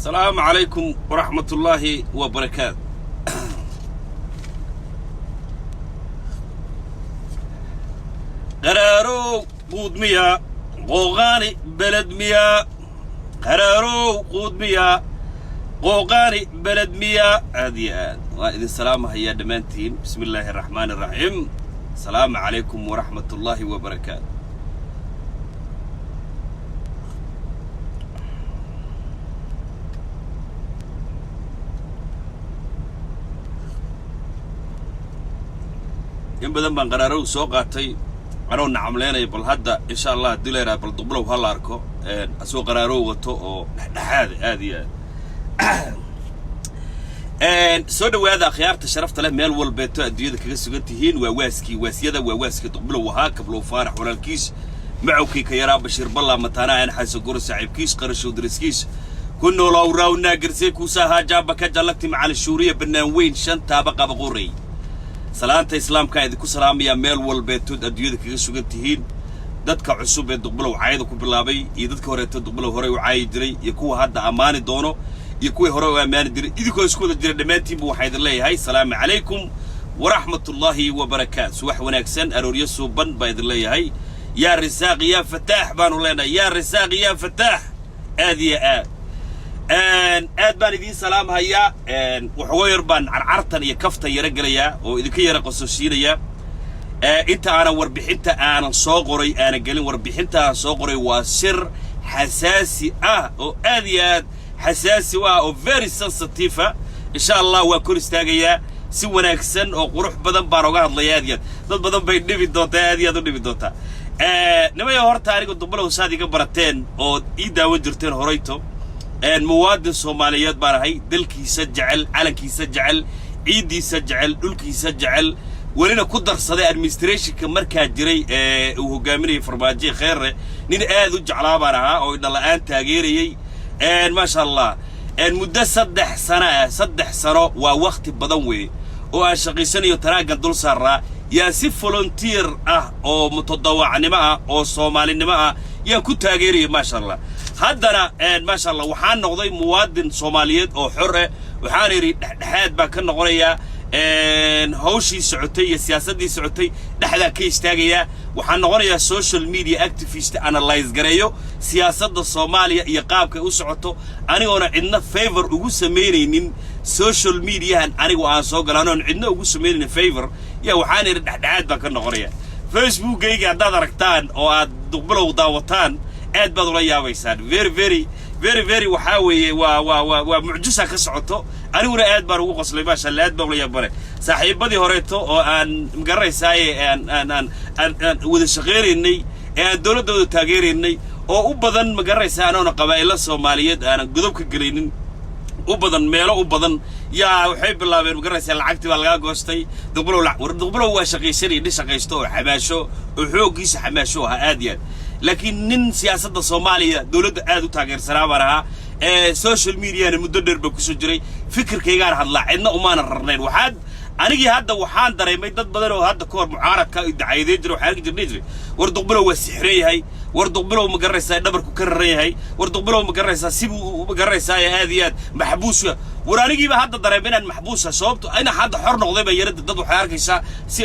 السلام عليكم ورحمة الله وبركاته. قرارو قود ميا قوغاني بلد ميا قرارو قود ميا قوغاني بلد ميا هذه وإذن السلام هيا دمانتين. بسم الله الرحمن الرحيم. السلام عليكم ورحمة الله وبركاته. in badan baan qaraaro soo qaatay anoo nacamleynay bal hadda insha Allah dileera bal dublow hal arko asoo qaraaro wato oo dhaxaad aad iyo aad soo dhawaada khiyaarta sharafta leh meel walbeeto adduunyada kaga sugan tihiin waa waaska dublow waxa kablo faarax walaalkiis macawkii ka yaraa Bashir Balla mataana aan xaso gor saaxiibkiis qarasho diriskiis kunno law raawna garsay ku saha jaaba ka jalagti macal shuuriya banaan weyn shan taabaqa baqoray salaanta islaamka idinku salaamaya meel walbeetood adduunyada kaga sugan tihiin dadka cusub ee duqbalow caayada ku bilaabay iyo dadka horeeto duqbalow hore u caayay jiray iyo kuwa hadda amaani doono iyo kuwa hore u amaani jiray idinku isku wada jira dhamaantiinba waxay idin leeyahay salaamu calaykum waraxmatullaahi wabarakaatu subax wanaagsan arooriyo suuban baa idin leeyahay yaa risaaq yaa fataax baanu leenahay yaa risaaq yaa fataax aad iyo aad baan idin salaam hayaa wuxuu yar baan carcartan iyo kafta yara galaya oo idinka yara qososhiinaya inta aanan warbixinta aanan soo qoray aanan galin warbixinta soo qoray waa sir xasaasi ah oo aad iyo aad xasaasi ah oo very sensitive insha Allah waa kor istaagaya si wanaagsan oo qurux badan baan uga hadlayaa aad dad badan bay dhibi doontaa aad u dhibi doontaa nimayo horta anigu dubalow saad iga barateen oo ii daawo jirteen horeyto muwaadin Soomaaliyeed baan ahay dalkiisa jecel calankiisa jecel ciidiisa jecel dhulkiisa jecel walina ku darsaday administrationka markaa jiray uu hogaaminayay Farmaajo Khayre nin aad u jeclaa baan ahaa oo dhalaan taageerayay ma sha Allah muddo 3 sano waa waqti badan weey oo aan shaqeysanayo taraagan dul saaraa yaa si volunteer ah oo mutadawacnimo ah oo Soomaalinimo ah yaa ku taageerayay ma sha Allah haddana ma sha Allah waxaan noqday muwaadin Soomaaliyeed oo xor ah waxaan iri dhaxaad baa ka noqonaya hawshii socotay iyo siyaasadii socotay dhaxda ka istaagaya waxaan noqonayaa social media activist analyze gareeyo siyaasadda Soomaaliya iyo qaabka u socoto anigoona cidna favor ugu sameeynin social media anigu aan soo galaano cidna ugu sameeynin favor ya waxaan iri dhaxaad baa ka noqonaya Facebook-gayga haddaad aragtaan oo aad duqbalow daawataan aad baad ula yaabaysaan very waxa weeye waa mucjisa ka socoto aniguna aad baan ugu qoslay ma sha Allah aad baan ula yaabare saaxiibadii horeeto oo aan magaraysay aan wada shaqeeynay aan dawladda taageereynay oo u badan magaraysaa anoona qabaa'ilo Soomaaliyeed aan godob ka galeynin u badan meelo u badan yaa waxay bilaabeen magaraysaa lacagtii baa laga goostay duqbalow waa shaqaysto oo xamaasho oo xoogiisa xamaasho aad iyo laakiin nin siyaasadda Soomaaliya dawladda aad u taageersanaa baraha social media muddo dheer ba ku soo jiray fikirkayga hadlaa cidna uma rarnayn anigii hadda waxaan dareemay dad badan oo hadda koor mucaaradka idacayday jiro waxaan jirnay war duqbalow waa sixreeyahay war duqbalow ma garaysaa dhabarku ka rareeyahay war duqbalow ma garaysaa sibuu ma garaysaa aad iyo aad maxbuus war anigiiba hadda dareemay inaan maxbuusa sababto ina hadda xor noqday ba yarada dad waxay arkaysaa si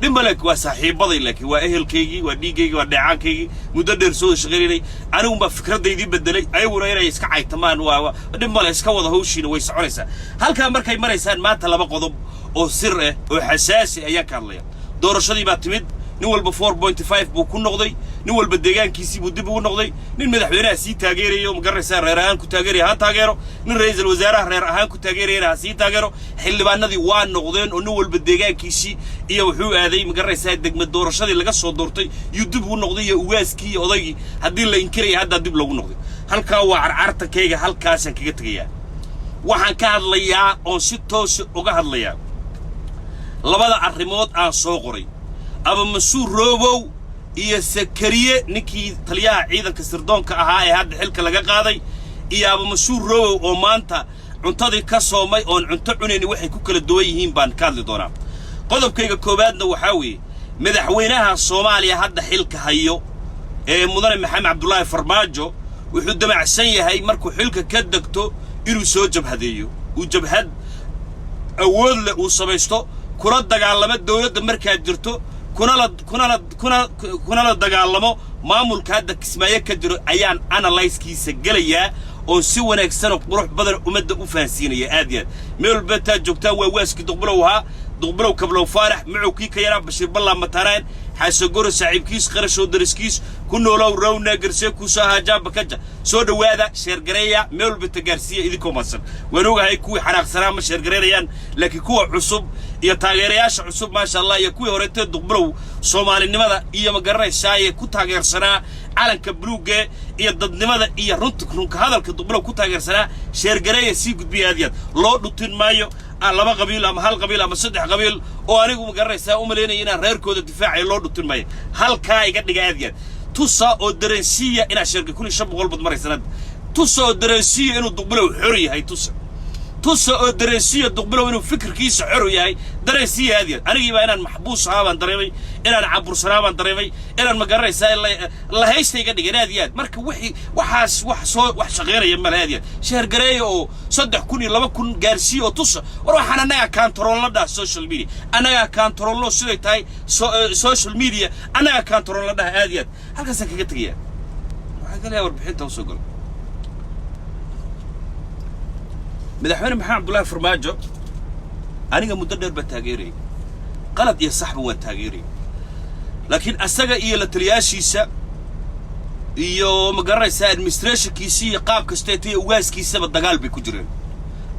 dhimbalek waa saaxiibaday laakiin waa ehelkaygii waa dhiigayga waa dheecaankaygii muddo dheer soo shaqeynay anigu ma fikradeydii bedelay ayaguna inay iska caytamaan waa dhimbal iska wada hawshiina way soconaysaa halka markay maraysaan maanta laba qodob oo sir ah oo xasaasi ayaa ka hadlaya doorashadii baa timid nin walba 4.5 buu ku noqday nin walba deegaankiisii buu dib ugu noqday nin madaxweynaha sii taageerayo magaraysaa reer ahaan ku taageerayo ha taageero nin ra'iisul wasaaraha reer ahaan ku taageerayna sii taageero xildhibaanadii waa noqdeen oo nin walba deegaankiisii iyo wuxuu aaday magaraysaa degmad doorashadii laga soo doortay iyo dib ugu noqday iyo ugaaskii iyo odaygii haddii la inkiray hadda dib lagu noqday halkaa waa carcartankayga halkaasaan kaga tegayaa waxaan ka hadlayaa oo si toos uga hadlayaa labada arrimood aan soo qoray aba masuur roobow iyo Sakariye ninkii taliyaha ciidanka sirdoonka ahaa ee hadda xilka laga qaaday iyo aba masuur roobow oo maanta cuntadii ka soomay oo cunto cunayni waxay ku kala duwan yihiin baan ka hadli doonaa qodobkayga koobaadna waxa weeye madaxweynaha Soomaaliya hadda xilka hayo ee mudane Maxamed Cabdullaahi Farmaajo wuxuu damacsan yahay markuu xilka ka dagto inuu soo jabhadeeyo uu jabhad awood leh uu samaysto kula dagaalamo dawladda markaa jirto kuna la dagaalamo maamulka hadda Kismaayo ka jiro ayaan analyse-kiisa galayaa oo si wanaagsan oo qurux badan ummadda u fahansiinaya aad iyo aad meel bata joogtaa waa waaski duqbulow kablow faarax macowkii ka yaraa Bashiir Balla Mataraan xaasagoro saaxiibkiis qarasho dariskiis ku noolow rawna garsee ku soo hajaaba kaja soo dhawaada sheergareeya meel bata gaarsiya idinko maasan waan ogahay kuwii xanaaqsanaa ma sheergareeyaan laakiin kuwa cusub iyo taageerayaasha cusub ma sha Allah iyo kuwii horeetay duqbulow Soomaalinimada iyo magaranaysaa ku taageersanaa calanka buluuga iyo dadnimada iyo runta hadalka duqbulow ku taageersanaa sheergareeya si gudbiyaadiyad loo dhutin maayo laba qabiil ama hal qabiil ama saddex qabiil oo anigu ma garanaysaa u maleynay inaan reerkooda difaacay loo dhutin maayo halka iga dhiga aadiyad tusa oo dareensiya ina sheerka 1500 bad maraysanad tusa oo dareensiya inuu duqbulow xor yahay tusa oo dareensiya duqbulow inuu fikirkiisa xor yahay dareensiya aadiyad anigii baa inaan maxbuus ahaan dareemay inaan cabursanaan dareemay inaan ma garanaysaa la haysta iga dhigay aadiyad marka wax shaqeynaya ma aadiyad sheergareeyo oo 3000 iyo 2000 gaarsiyo oo tusa war waxaan anaga control social media anaga control siday tahay social media anaga control aadiyad halkaas kaga tagaya waxa kale warbixinta soo gal madaxweyne maxamed Cabdullaahi Farmaajo aniga muddo dheer ba taageeray qalad iyo saxba waa taageeray laakiin asaga iyo la taliyaashiisa iyo ma garanaysaa administrationkiisa iyo qaab kasta ee ugaaskiisaba dagaal bay ku jireen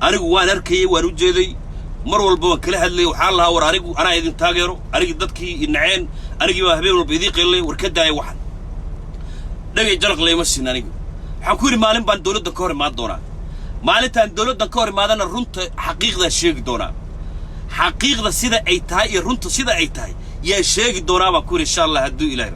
anigu waan arkayay waan u jeeday mar walba waan kala hadlay waxa la war anigu ana idin taageero aniga dadkii inaceen anigii waa habeen walba idin qeylay war ka daay waxan dhagay jalq leeyma siin anigu waxaan ku yiri maalin baan dawladda ka hor imaan doonaa maalintan dawladda ka hor imaadana runta xaqiiqda sheegi doonaa xaqiiqda sida ay tahay iyo runta sida ay tahay yaa sheegi doonaa baan ku insha Allah hadduu Ilaahay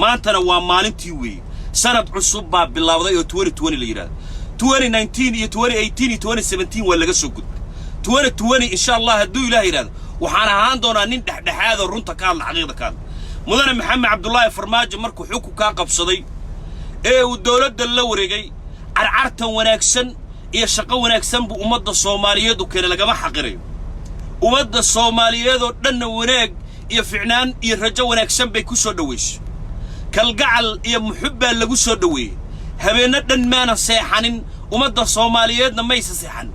maantana waa maalintii weey sanad cusub baa bilowday oo 2020 la yiraahdo 2019 iyo 2018 iyo 2017 waa laga soo gudbay 2020 insha Allah hadduu Ilaahay yiraahdo waxaan ahaan doonaa nin dhexdhexaad oo runta ka hadla xaqiiqda ka hadla mudane maxamed Cabdullaahi Farmaajo markuu xukunka qabsaday ee uu dawladda la wareegay carcartan wanaagsan iyo shaqo wanaagsan buu ummadda Soomaaliyeed u keenay lagama xaqirayo ummadda Soomaaliyeed oo dhan wanaag iyo ficnaan iyo rajo wanaagsan bay ku soo dhaweysay kalgacal iyo muxibba lagu soo dhaweeyay habeena dhan maana seexanin ummadda Soomaaliyeedna ma aysan seexan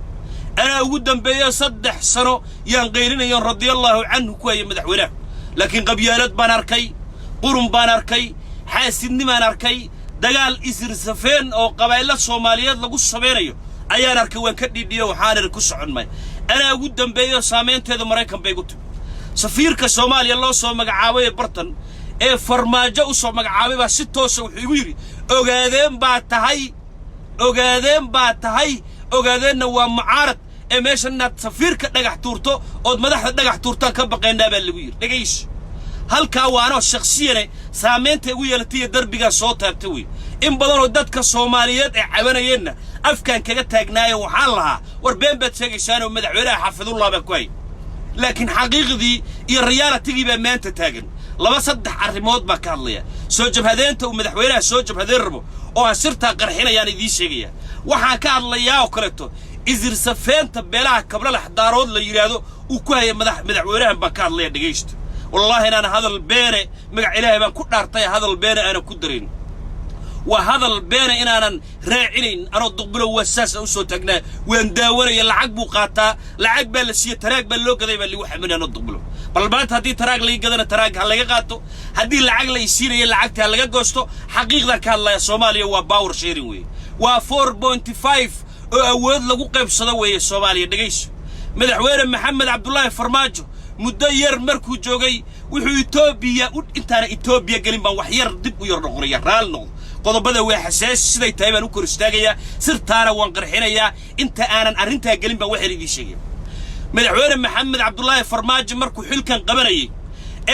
ana ugu dambeeyo 3 sano yaan qeyrinayo radiyallahu anhu ku ay madaxweynaha laakiin qabyaalad baan arkay qurun baan arkay xaasidnimaan arkay dagaal isirsafeen oo qabaa'ilada Soomaaliyeed lagu sameeyo ayaan arkay waan ka dhidhiyo waxaan ku socon may ana ugu dambeeyo saameynteeda Mareykan bay ku timi safiirka Soomaaliya loo soo magacaabay bartan ee Farmaajo u soo magacaabay baa si toos ah wuxuu yiri ogaadeen baa tahay ogaadeenna waa mucaarad ee meeshanaad safiirka dhagax tuurto oo madaxda dhagax tuurtaan ka baqeynaa baa lagu yiri dhageys halka waano shakhsiyane saameynta ugu yeelatay darbiga soo taabtay way in badan oo dadka Soomaaliyeed ee cabanayeenna afkaan kaga taagnaayo waxaan lahaa war been baad sheegaysaan oo madaxweynaha xafidullah baa ku hay laakiin xaqiiqdii iyo reality baa maanta taagan laba saddex arrimood baa ka hadlaya soo jabhadeenta uu madaxweynaha soo jabhadeen rabo oo asirta qarxinayaan idin sheegaya waxaan ka hadlayaa oo kaleeto isir safeenta beelaha kablala xadaarood la yiraahdo uu ku hay madaxweynaha baa ka hadlaya dhageysto wallahi inaan hadal beene magac ilaahay baan ku dhaartay hadal beene ana ku darin وهذا البين إن أنا راعين أنا ضقبله وساس أو صوت أجناء وين داوري العقب وقاطع العقب اللي تراك باللو كذا اللي واحد من أنا ضقبله بالبات هذه تراك اللي قدرنا تراك هلا يقاطو هذه العقل يصير العقد هلا يقصتو حقيقة كالله الصومالي هو باور شيرين و 4.5 أول لقو قيب صدوي الصومالي دقيش مدحوير محمد عبد الله فرماجو مدير مركو جوجي وحو إثيوبيا أنت أنا إثيوبيا قلنا وحير دب ويرنقريا رالنو qodobada way xasaas siday tahay baan u kor istaagaya sirtaana waan qarxinaya inta aanan arinta galin baan wax idin sheegay madaxweyne maxamed cabdullaahi farmaajo markuu xilkan qabanayay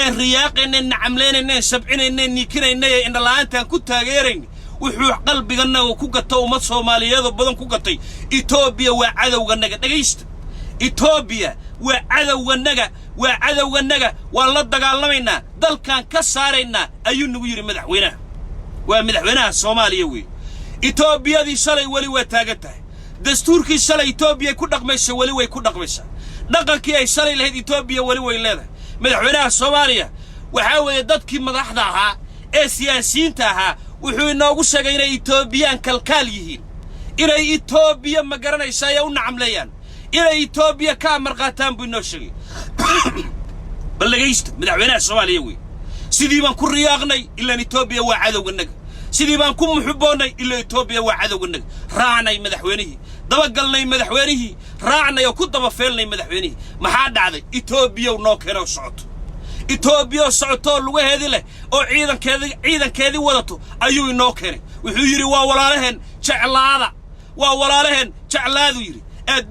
ee riyaaqeena nacamleynayna sabcinayna nikinayna in laantan ku taageerayn wuxuu qalbigana ku gato ummad Soomaaliyeed oo badan ku gatay Itoobiya waa cadawganaga dhageysta Itoobiya waa cadawganaga waa la dagaalamayna dalkan ka saarayna ayuu nagu yiri madaxweynaha ومدحوينها الصومالية وي إثيوبيا دي شلي ولي وتاجتها dastuurkii shalay Itoobiya ku dhaqmayso wali way ku dhaqmaysaa dhaqankii ay shalay lahayd Itoobiya wali way leedahay madaxweynaha Soomaaliya waxa weeye dadkii madaxda ahaa ee siyaasiyiinta ahaa wuxuu inoogu sheegay inay Itoobiyaan kalkaal yihiin inay Itoobiya ma garanaysaa ay u nacamleeyaan inay Itoobiya ka marqaataan buu inoo sheegay balagaysta madaxweynaha Soomaaliya way sidii baan ku riyaaqnay ilaa Itoobiya waa cadowganaga sidii baan ku muxuboonay ilaa Itoobiya waa cadowganaga raacnay madaxweynihii dabagalnay madaxweynihii raacnay oo ku daba feelnay madaxweynihii maxaa dhacday Itoobiya noo keenay socoto Itoobiya socoto lagu heedi leh oo ciidankeedii wadato ayuu inoo keenay wuxuu yiri waa walaalaheen jeclaadu yiri aad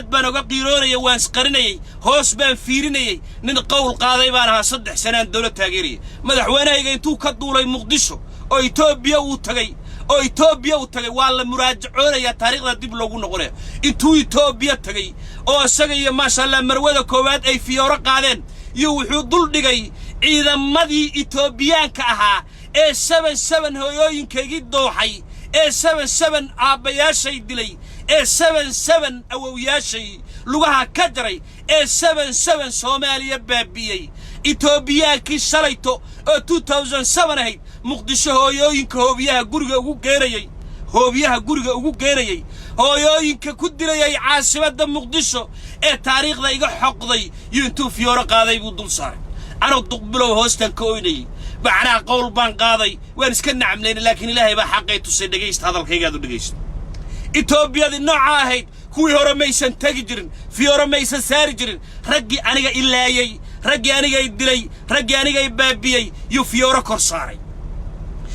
baan uga qiiroonay waan isqarinayay hoos baan fiirinayay nin qowl qaaday baan ahaa 3 sanad dawlad taageeriyay madaxweynahayga intuu ka duulay Muqdisho oo Itoobiya uu tagay waa la muraajacoonaya taariikhda dib loogu noqonay intuu Itoobiya tagay oo isaga iyo maasha Allah marwada koowaad ay fiyooro qaadeen iyo wuxuu dul dhigay ciidamadii Itoobiyaanka ahaa ee 77 hooyooyinkeegii dooxay ee 77 aabayaashay dilay ee 77 awowyaashay lugaha ka jaray ee 77 Soomaaliya baabiyay Itoobiyaankii shalayto oo 2007 ahayd Muqdisho hooyooyinka hoobiyaha guriga ugu geenayay hooyooyinka ku dilayay caasimadda Muqdisho ee taariikhda iga xoqday iyo intuu fiyooro qaaday buu dul saaray ana duqbilow hoostan ka oynay macnaa qowl baan qaaday waan iska nacamleyn laakiin Ilaahay baa xaqay tusay dhageysta hadalkaygaadu dhageysto Itoobiyada nooca ahayd kuwii hore maysan tagi jirin fiyooro maysan saari jirin raggii aniga ilaayay raggii aniga dilay raggii aniga baabiyay iyo fiyooro kor saaray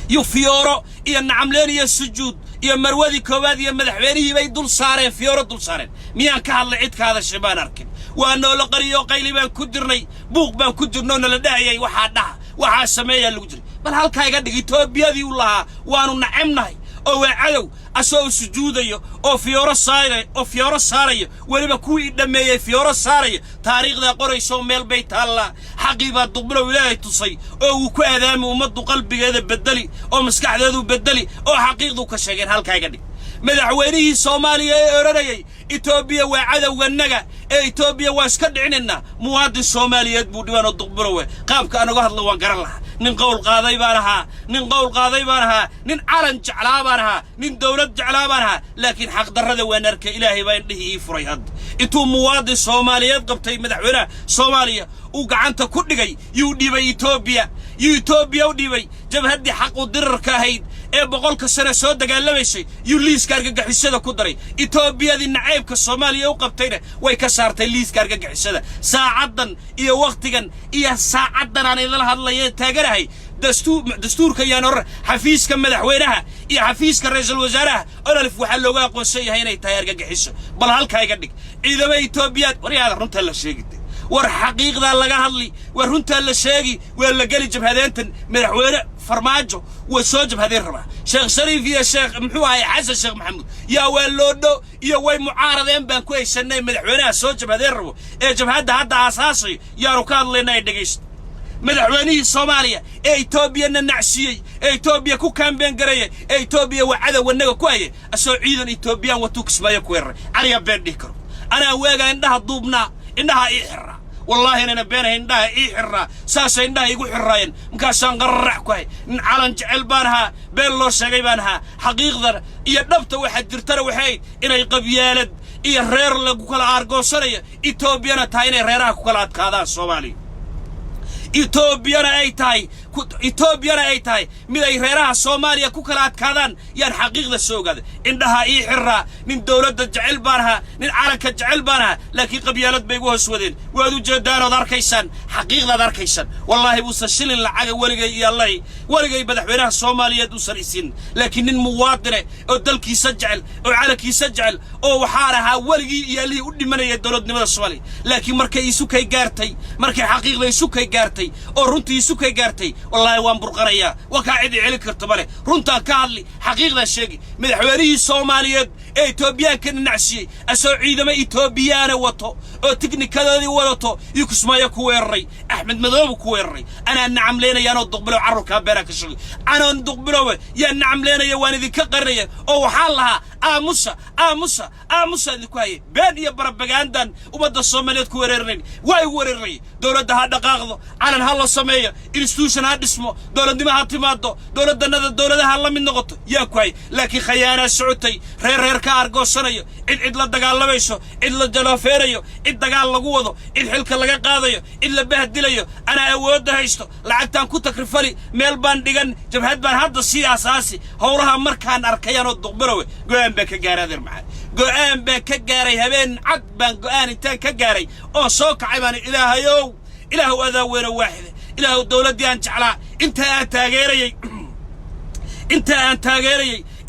iyo fiyooro iyo nacamleen iyo sujuud iyo marwadii koowaad iyo madaxweynihii bay dul saareen fiyooro dul saareen miyaan ka hadlay cid kaada shibaan arkin waa noolo qariyo qayli baan ku dirnay buuq baan ku dirnoo nala dhaayay waxaa sameeyaa lagu jiray bal halka iga dhig Itoobiyadii u lahaa waanu nacamnahay oo waa cadow asoo sujuudayo oo fiyooro saarayo waliba kuwii dhameeyay fiyooro saarayo taariikhda qorayso meel bay taala xaqiiba duqbilow Ilaahay tusay oo uu ku aadaamay ummadu qalbigeeda bedeli oo maskaxdeedu bedeli oo xaqiiqdu ka sheegeen halka iga dhig madaxweynihii Soomaaliya ee oranayay Itoobiya waa cadowganaga ee Itoobiya waa iska dhicinayna muwaadin Soomaaliyeed buu dhibano duqbilow qaabka anaga hadlo waan garan lahaa nin qowl qaaday baan ahaa nin calan jeclaa baan ahaa nin dawlad jeclaa baan ahaa laakiin xaq darrada waan arkay Ilaahay baa indhihii furay hadda intuu muwaadin Soomaaliyeed qabtay madaxweynaha Soomaaliya uu gacanta ku dhigay yuu dhibay Itoobiya u dhibay jabhadii xaq u dirarka ahayd ee 100 sano soo dagaalamaysay yuu liiska argagixisada ku daray Itoobiyadii naceebka Soomaaliya u qabtayna way ka saartay liiska argagixisada saacadan iyo waqtigan iyo saacadan aan idin hadlayay taaganahay dastuurka yaanor xafiiska madaxweynaha iyo xafiiska ra'iisul wasaaraha ololf waxa looga aqoonsan yahay inay tahay argagixiso bal halka iga dhig ciidamada Itoobiya wariyaada runta la sheegay war xaqiiqda laga hadli war runta la sheegi waa la gali jabhadeyntan madaxweyne farmaajo waa soo jabhadeen raba Sheekh Shariif iyo Sheekh muxuu ahay Xasan Sheekh Maxamuud yaa waa loodo iyo way mucaaradeen baan ku haysanay madaxweynaha soo jabhadeen rabo ee jabhadda hadda asaasay yaanu ka hadlaynaa dhageyst madaxweynihii Soomaaliya ee Itoobiya nacsiyay ee Itoobiya ku kaambeen gareeyay ee Itoobiya waa cadowganaga ku hayay asoo ciidan Itoobiyaan watu kismaayo ku weeray ariya been dhikro ana weega indhaha duubna indhaha ixra والله أنا بينه إنده إحرة ساس إنده يقول حراين مكاسان قرع كوي على جعل بانها بين الله شقي بانها حقيقة يدبت واحد درتر وحيد إنه يقبيالد رير لكوكال عارقو سرية إتوبيانا تايني ريرها كوكالات كذا الصومالي إتوبيانا أي تاي ميداي ريرها الصوماليا كوكالات كذان يان حقيقة السوق هذا عندها إحرة من دولة جعل بانها من عركة جعل بانها لكن قبيالات بيقوها سودين وادو جدان دار كيسان حقيقة دار كيسان والله بوسا الشلين العاقة ولقاي بدح بينها الصوماليا دوسر إسين لكن المواطنة أو دلك يسجعل أو عالك يسجعل أو وحارها ولقي يالي ودي من يدولد نمد الصومالي لكن مركي يسوكي قارتي مركي حقيقة يسوكي قارتي أو رنتي يسوكي قارتي والله وان برقرية وكاعد عليك ارتبالي رنتا كالي حقيقة الشيء مدحواريه الصوماليات إثيوبيا كن نعشي أسوعيد ما إثيوبيا وطو أو تكنيكالي وطو يكسما يكويري أحمد مذوب كويري أنا نعم لنا يا نضقبلو عروك هبارك الشغل أنا نضقبلو يا نعم لنا يا واني ذي كقرية أو حالها موسى ذي كوي بين يا بربجاندن وبدا الصومالية كويرين واي وريري دولة ده هذا قاغضو على هلا الصمية إنستوشن هذا اسمه دولة دي ما هتمادو دولة ده هلا من نقطة يا كوي لكن خيانة السعودي رير كارجو سنيو إد لا دجال لبيشو إد لا جلافيريو إد دجال لجوده إد حلك لجا قاضيو إد لبهد دليو أنا أود هيشتو لعتان كنت كرفلي ميلبان ديجن جبهد بان هذا السياسة أساسي هورها مركان أركيان الدقبروي قوام بك جاري معاه قوام بك جاري هبين عقبان قوان إنت كجاري أو سوق عبان إله هذا وين واحد إله الدولة دي أنت على أنت تاجري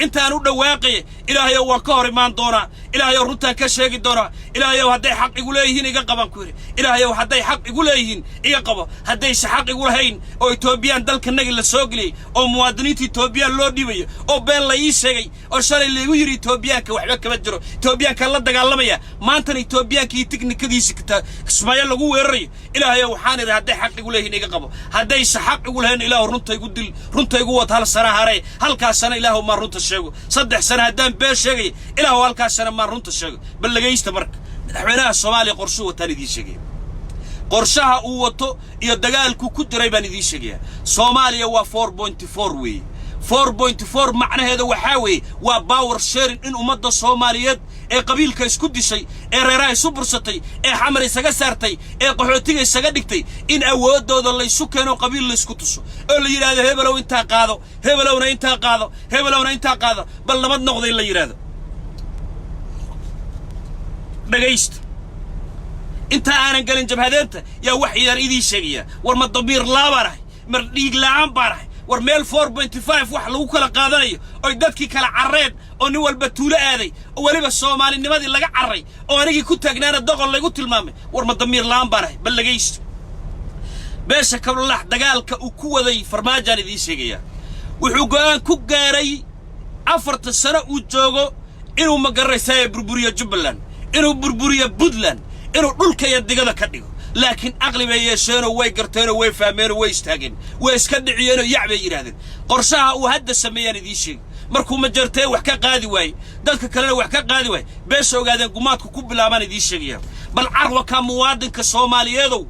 أنت أنا واقعي إلهي وكار مان دونا إلهي رتان كشاق دونا إلهي وهدي حق يقول هين يقبان كوري إلهي وهدي حق يقول هين يقبا هدي حق يقول هين أو إثيوبيان دلك النجل السوقلي أو موادني إثيوبيان لودي أو بين لا يسقي أو شال اللي يجري إثيوبيان كوحدك بجرو إثيوبيان كلا دجالمية ما أنت إثيوبيان كي تكنيك دي سكتا اسماعيل لجو يري إلهي وحان هدي حق يقول هين يقبا هدي حق يقول هين إله رنت يقول هذا الصراحة هاي هل كاسنا إله ما رنت الشيء صدق سنة هدام بيشجي إله هو الكاسنا ما رنت الشيء بل لقيت مرك مدحوينها الصومالي قرشوه تاني دي شجي قرشها قوته يدقال كوكود ريبان دي شجي صوماليا هو 4.4 وي 4.4 معنى هذا وحاوي وباور شيرين إن أمد الصوماليات قبيل كيسكود شيء ريراي سوبرستي حمر يسجى سارتي قحوتي يسجى دكتي إن أود دود الله يسكنوا قبيل اللي يسكتوا اللي يراد هبلو أنت قاضو هبلو أنت قاضو بل لما نقضي اللي يراد بقيست أنت أنا قال إنجب هذا أنت يا وحي يا إيدي شقية ورما الضبير لا بره مريق لا عم بره ورميل 4.5 wax lagu kala qaadanayo oo dadkii kala carreed oo nin walba tuulo aaday oo waliba Soomaalinimadii laga carray oo anigi ku taagnaana doqol lagu tilmaamay war ma damiir laan baray bal lagaysto beesha kablax dagaalka uu ku waday farmaajan idii sheegaya wuxuu go'aan ku gaaray 4 sano uu joogo inuu magareysay burburiyo Jubbaland inuu burburiyo Puntland inuu dhulka iyo digada ka dhigo لكن أغلب يشانو ويقرتينو ويفهمينو ويستاقين ويسكدعينو يعبي يرادين قرشاها وهد السميان دي شيء مركو مجرتين وحكا قادي واي دالك كلنا وحكا قادي واي بيسو قادين قماتكو كوب الأمان دي شيء بل عروة كموادن كصوماليادو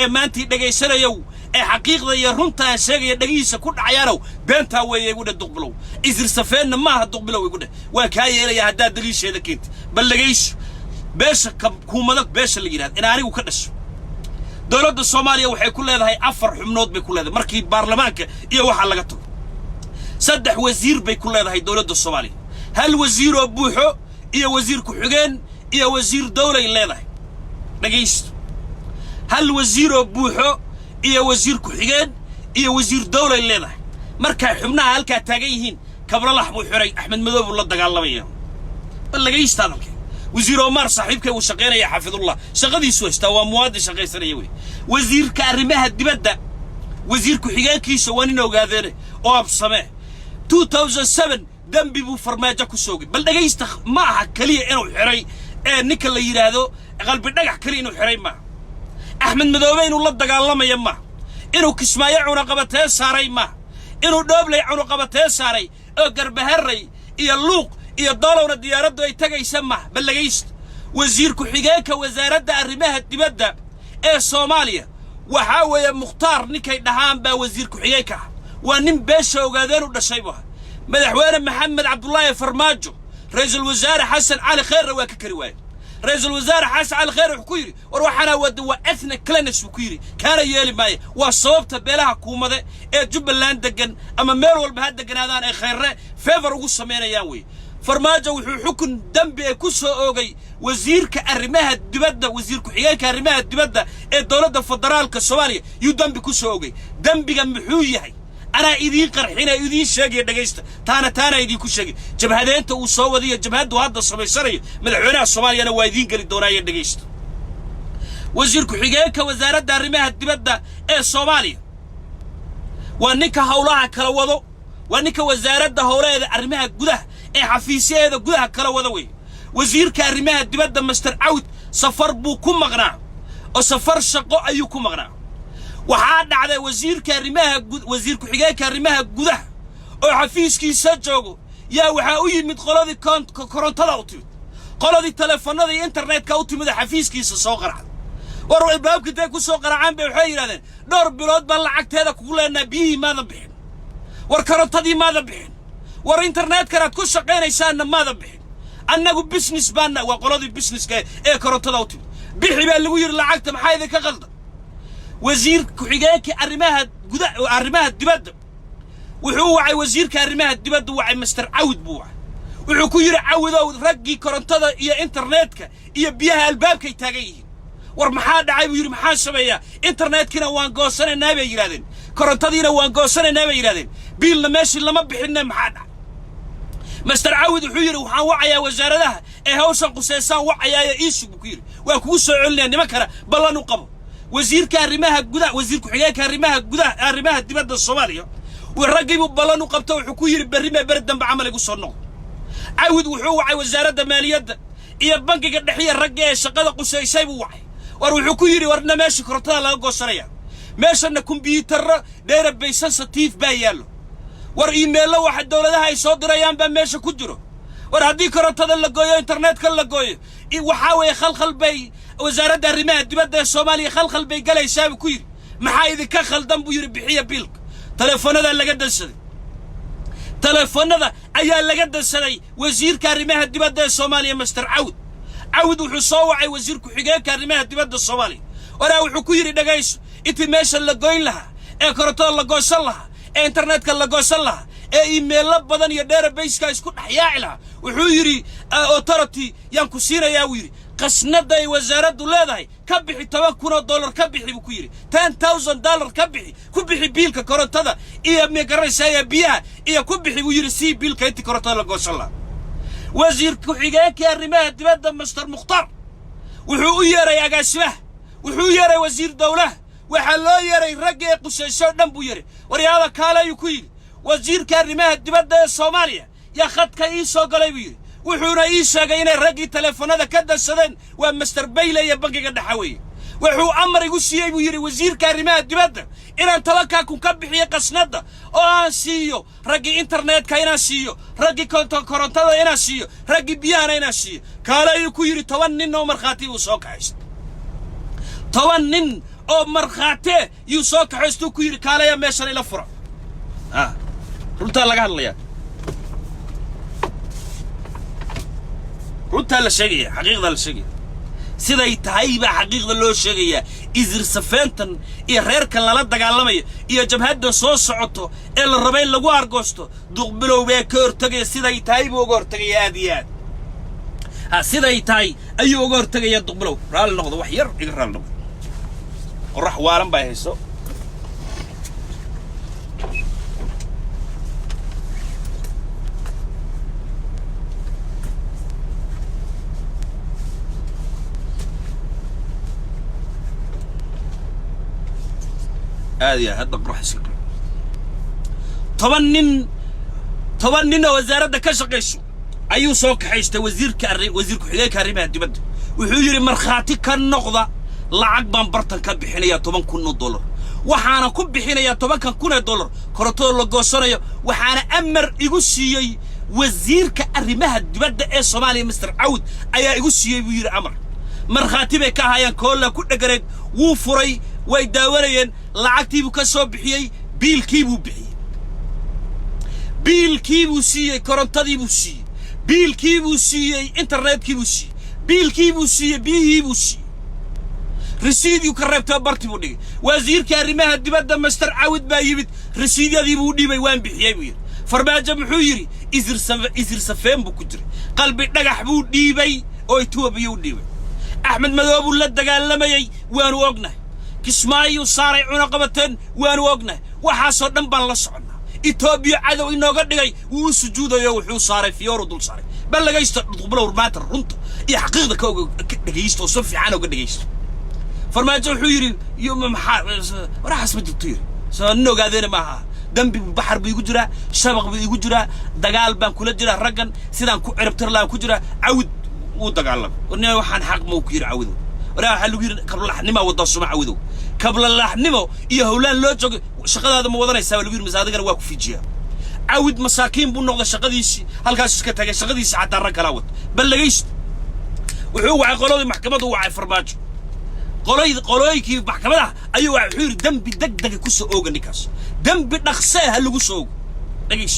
مانتي دقيسانا يو حقيقة يرونتا شيء دقيسا كل عيانو بنتا ويقول الدقبلو إذر سفين ما هالدقبلو يقول وكاي إلي هداد دليش هذا كنت بل لقيش بيش كومدك بيش اللي يراد إنا أنيقو كدش دولة الصومالية وحي كل هذا هي أفر حمنود بكل هذا مركي برلمانك إيه واحد لقطه صدح وزير بكل هذا هي دولة الصومالية هل وزير أبوحو إيه وزير كحجان إيه وزير دولة إلا هذا نجيس هل وزير أبوحو إيه وزير كحجان إيه وزير دولة إلا هذا مركي حمنا هل كتاجيهن كبر الله حري أحمد مذوب الله دجال الله وياه بل نجيس هذا وزير عمر صاحبك وشقينا يا حافظ الله شغدي سويستا ومواد شقي سنيوي وزير كارمها الدبدة وزير كحجاكي سوانينا وقاذينه أو بسماه 2007 دنبي بو فرماجك وسوقي بل دقيست معها كلية إنه حري نيك اللي يرادو قلب النجح كلية إنه حري معه أحمد مذوبين والله دقال الله ما يمه إنه كسماية عنقبته ساري معه إنه دوبلي عنقبته ساري قرب هري يلوق iyo dawladda diyaaraddu ay tagaysan ma bal lagayst wasiirku xigeenka wasaaradda arrimaha dibadda ee Soomaaliya waxa weeye Mukhtaar ninkay dhahaan baa wasiirku xigeenka waa nin beesha ogaadeen u dhashay baa madaxweyne Maxamed Cabdullaahi Farmaajo ra'iisul wasaare Xasan Cali Khayre waa ka kari waayay ra'iisul wasaare Xasan Cali Khayre wuxuu yiri war waxana waa ethnic cleanliness wuxuu yiri kaana yeeli maayo waa sababta beelaha kuumada ee Jubbaland degan ama meel walba had deganaadaan ay Khayre favor ugu sameeyaan way فرماجة وحكم دنبي كوسو أوجي وزير كأرمها الدبدة وزير كحياة كأرمها الدبدة الدولة الفدرال كالسوالية يدنبي كوسو أوجي دنبي جنبحويه هاي أنا إذي قرحين إذي شاقي دقيست تانا إذي كوشاقي جبهة أنت وصوّا ذي جبهة وهذا الصبي من العراق الصومالي أنا وايدين قال الدوراية دقيست وزير كحياة كوزارة أرمها الدبدة الصومالية وأنك هؤلاء كلوضو وأنك وزارة هؤلاء أرمها جده حفيسيه هذا قدها كلا وذوي وزير كارمها دبادة مستر عود سفر بوكم مغنى أو سفر شقو أيكم مغنى وحاد على وزير كارمها وزير كحجاء كارمها قدها أو حفيس كي سجوا يا وحاوي من قلادي كانت كورنتلا أوتي قلادي تلفون هذا إنترنت كأوتي من حفيس كي سوقر وروح الباب كده كسوقر عام بحير هذا دور بلاد بلعت هذا كلنا بيه ماذا بحين وركرنتا دي ماذا بحين والإنترنت كانت كل شقين يسان ماذا بحين أنه بيزنس بانا وقلادي بيزنس كا إيه كورنتلا أوتي بيحي بالوير لعقت محايدة كغلط وزير كحجاء كأرمها قدا أرمها الدبادة وهو عي وزير كأرمها الدبادة وعي مستر عود بوع وحكوير عود أو رجي كورنتلا إيه إنترنت كا إيه بيها الباب كي تاجيه ورمحاد عيب يري محاد سبيا إنترنت كنا وان قوسنا النبي يرادين كورنتادينا وان قوسنا النبي يرادين بيل ماشي لما بحنا محاد مستر عود وحير وحان وعيا وزارة لها إيه هوسا قسيسان وعيا إيش بكير وكوسا علنا نمكرة بلا نقبه وزير كارمها قدا وزير كحياة كارمها قدا أرمها الدبادة الصومالية والرقيب بلا نقبته وحكوير بريمة بردا بعمل يقص النقط عود وحوعي وزارة مالية إيه بنك قد حيا الرقية شقادة قسيسان وعي وروحوا كيري ورنا ماشي كرتها لا قصرية ماشي أن كمبيوتر داير بيسنسيتيف بايالو ور إيميل لو واحد دولة ده هيصدر أيام بماشي كدره ور هدي كرتها اللي جويه إنترنت كله جويه وحاول خلخل بي وزارة الرماد دبادة الصومالية خلخل بي قال يساوي كيري محايد كخل دم يربحيه بيلك تلفون هذا اللي قد السنة تلفون هذا أيها اللي قد السنة وزير كريمها دبادة الصومالية مستر عود وحصوعي وزير كحجاء كريمها دبادة الصومالي ورا وحكويري دقايس إنت ماشي اللي قاين لها إيه كرتون اللي قوسن لها إيه إنترنت كلا قوسن لها إيه إيميل بدن يدار بيس كايس كل حياة لها وحويري أوترتي ينكسير يا ويري قسنا داي وزارة دولة كبحي $10,000 كبحي بكويري $10,000 كبحي بيلك كرتون هذا إيه ميقرس يا بيها إيه كبحي ويري سي بيلك إنت كرتون اللي قوسن لها وزير كحجاء كريمها دبادة مستر مختار وحو يرى يا قاسمه وحو يرى وزير دولة وحلا يرى رجع قسيسان دنبو يرى ورياضة كالا يكويل وزير كريمها دبادة الصومالية يا خد كيسو قلبي وحو رئيسا جاينا رجع تلفون هذا كذا سدن ومستر بيلا يبقى قد حوي وحو أمر يقصي يرى وزير كريمها دبادة إن أنت لكاكم كبحي قسنده سيو رجع إنترنت كاينا سيو رجع كورنتادا إنا سيو رجع بيانا إنا سيو كالا يكويري توانين أو مرخاتي وسوق عيست توانين أو مرخاتي يسوق عيستو كويري كالا يا ميشان إلى فرع رنتا لك هالليا رنتا للشيء حقيقة للشيء siday tahay ba xaqiiqda loo sheegaya isir safaantan iyo reerka la dagaalamay iyo jabhadda soo socoto ee la rabay lagu argoosto duqbilow baa ka hortagay siday tahay buu uga hortagay aadiyad siday tahay ayuu uga hortagay duqbilow raal noqdo wax yar iga raal noqdo qorax waaran baa hayso هذا بروح يسكر طبعا وزارة كشقيشو أيو سوق حيشت وزير كحياة كريمة دبادة وحيري مرخاتي كان نقضة لعقبان برتن كان بحنايا $10,000 وحانا كن بحنايا $10,000 كرتون لقوصانيا وحانا أمر يقصي وزير كريمة دبادة الصومالي مستر عود أيا يقصي وير أمر مرخاتي بكاهايا كولا كل قريب وفري ويداورين لعقتي بكسو بحيي بيل كيبو سي كورنتادي بوسي بيل كيبو سي انترنت كيبو سي بيل كيبو سي بيهيبو سي رسيد يكربتها برتي بودي وزير كريمها دبادة مستر عود بايبت رسيد يدي بودي بيوان بحيي وير فرماجة محويري إزر سفين بكجري قلبي نجح بودي بي أو يتوب بيودي بي أحمد مذوب ولد قال لما يي وين وقنا كسماي وصاري عنقبتين وين وقنا وحاصل نبان لصعنا إثيوبيا عدو إنه قد جاي وسجوده يوحو صاري في يورو دول صاري بل جايست قبله ورمات الرنط يا حقيقة كوج جايست وصفي عنه قد جايست فرماجة حيري يوم راح اسمه الطير سأنه قاعدين معها dambi baxar buu igu jiraa shabaq buu igu jiraa dagaal baan kula jiraa raggan sidaan ku ciribtir laa ku jiraa cawd uu dagaalamo warnaa waxaan xaq ma ku yiri cawdo waraa waxa lagu yiri kablaxnimo wada suma cawdo kablaxnimo iyo howlaan loo joogo shaqadaada ma wadanaysaa lagu yiri masaadigana waa ku fiijiyaa cawd masaakiin buu noqday shaqadiisii halkaas iska tagay shaqadiisii xataa rag kala wad bal lagayst wuxuu wacay qoladii maxkamaddu wacay farmaajo qolooyinkii maxkamada ayuu wuxuu yiri dambi degdeg ku soo ooga ninkaas dambi dhaqsay ha lagu soo oogo dhagish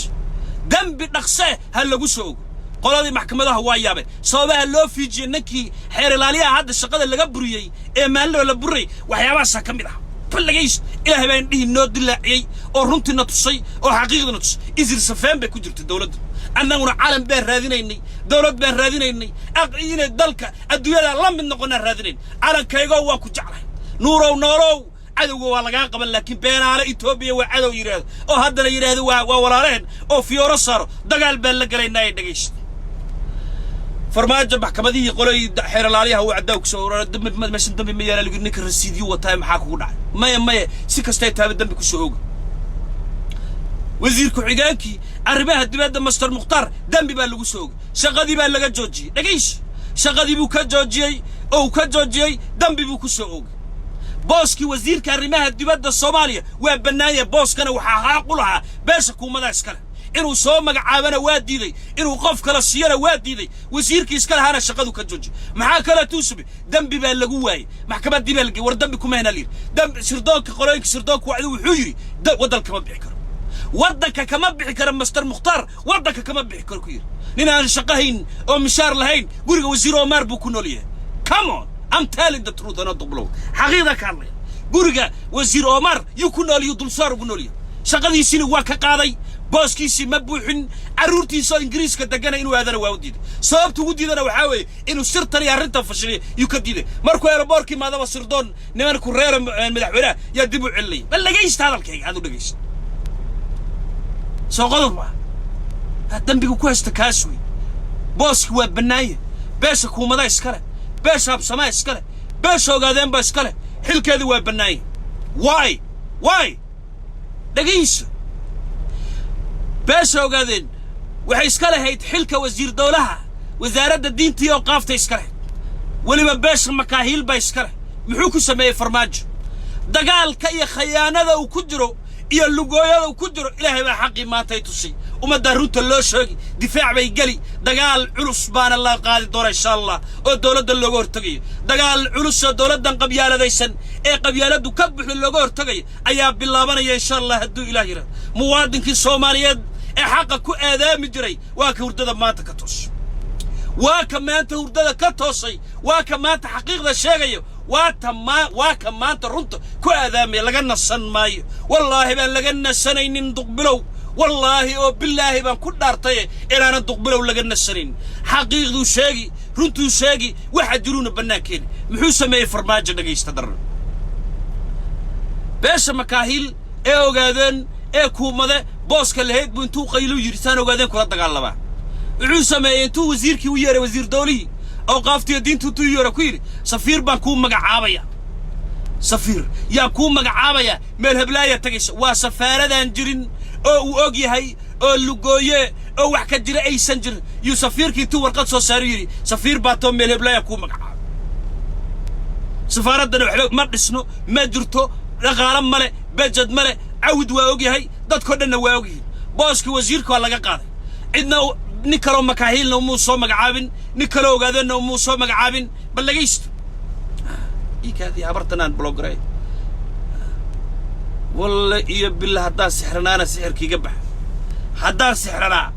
dambi dhaqsay ha lagu soo oogo qoladii maxkamadaha waa yaabay sababaha loo fiijiyay ninkii xeer ilaaliyaha hadda shaqada laga buriyay ee maalin la buray waxyaabahaas ka mid ah bal lagaysh ilaahay baan dhihi noo dilaaciyay oo runtina tusay oo xaqiiqdina tusay isir safaan bay ku jirtay dawladda annaguna caalam baan raadinaynay dawlad baan raadinaynay aqciina dalka adduunyada la mid noqona raadinayn calankayga waa ku jeclahay nuurow noolow cadowga waa laga qaban laakiin beenaale Itoobiya waa cadow yiraahdo oo haddana yiraahdo waa walaaleen oo fiyooro saaro dagaal baan la galaynaa dhageysh farmaajo maxkamadii qolay xeer ilaaliyaha uu cadow soo meeshan dambi ma yaala ninka rasiidiyo wataa maxaa kugu dhacay maya si kastay taaba dambi ku soo ooga wasiirku xigaankii arrimaha dibadda Master Mukhtar dambi baa lagu soo oogay shaqadii baa laga joojiyay dhageysh shaqadii buu ka joojiyay dambi buu ku soo oogay booski wasiirka arrimaha dibadda Soomaaliya waa banaayay booskana waxa xaq u lahaa beesha kuumada iskale inuu soo magacaabana waa diiday inuu qof kala siiyana waa diiday wasiirkii iska lahaana shaqadu ka joojiyay maxaa kala tuusbi dambi baa lagu waayay maxkamadii baa lagu war dambi kuma hena liir dambi sirdoonka qolooyinka sirdoonka wuxuu yiri wadalka ma bixi karo waddanka kama bixi karo Master Mukhtar waddanka kama bixi karo ku yiri nin aan shaqahayn oo mishaar lahayn guriga wasiir Omar buu ku noolyahay come on I'm telling the truth ana dublo xaqiiqda ka hadlay guriga wasiir Omar yu ku noolyahay dulsaar ugu noolyahay shaqadiisina waa ka qaaday booskiisii ma buuxin caruurtiisa Ingiriiska dagana inuu aadana waa u diiday sababtu ugu diidana waxa weeye inuu sirtan iyo arrinta fashilay yu ka diiday markuu aeroboorkii maadaba sirdoon nimanku reer madaxweynaha yaa dib u celiyay bal lagaysta hadalkayga aad u dhageysta soo qodob dambigu ku haysta kaaswi booski waa banaaye beesha kuumada iskale beesha absama iskale beesha ogaadeen ba iskale xilkeedu waa banaaye why dhageysta beesha ogaadeen waxay iska lahayd xilka wasiir dawlaha wasaaradda diinta iyo qaafta iska leh waliba beesha makaahiil ba iska leh muxuu ku sameeyay farmaajo dagaalka iyo khiyaanada uu ku jiro iyo lugooyada uu ku jiro ilaahay baa xaqi maantay tusay umada runta loo sheegay difaac bay gali dagaal culus baan la qaadi doona insha Allah oo dawladda looga hortagayo dagaal culus oo dawladdan qabyaaladaysan ee qabyaaladu ka buuxdo looga hortagayo ayaa bilaabanaya insha Allah hadduu ilaahay yiraahdo muwaadinkii Soomaaliyeed ee xaqa ku aadaami jiray waa ka hurdada maanta ka toos waa ka maanta hurdada ka toosay waa ka maanta xaqiiqda sheegayo waa ka maanta runta ku aadaamay laga nasan maayo wallaahi baan laga nasanaynin duqbilow wallaahi oo billaahi baan ku dhaartay inaana duqbilow laga nasanin xaqiiqdu sheegi runtu sheegi waxa jiruuna banaankeena muxuu sameeyay farmaajo dhageysta daran beesha makaahiil ee ogaadeen ee kuumada booska lahayd buu intuu qaylo yirtaan ogaadeen kula dagaalama wuxuu sameeyay intuu wasiirkii u yeeray wasiir dawlihi oo qaaftiyo diintu tuu yeeray ku yiri safiir baan ku magacaabaya safiir yaa ku magacaabaya meel heblaaya tagaysa waa safaaradan jirin oo uu og yahay oo lugooye oo wax ka jira aysan jirin yu safiirkii tuu warqad soo saar yiri safiir baa to meel heblaaya ku magacaab safaaradana waxba ma dhisno ma jirto dhaqaale male budget male عود وأوجي dadko dhanna waa ogyihiin booski wasiirka laga qaaday cidna nin kale makaahilna uu soo magacaabin nin kale ogaadana uu soo magacaabin bal lagaysto ikadi abartanaan blogray walla iyo billah hadaa sixranaana sixirkiiga bax hadaa sixrana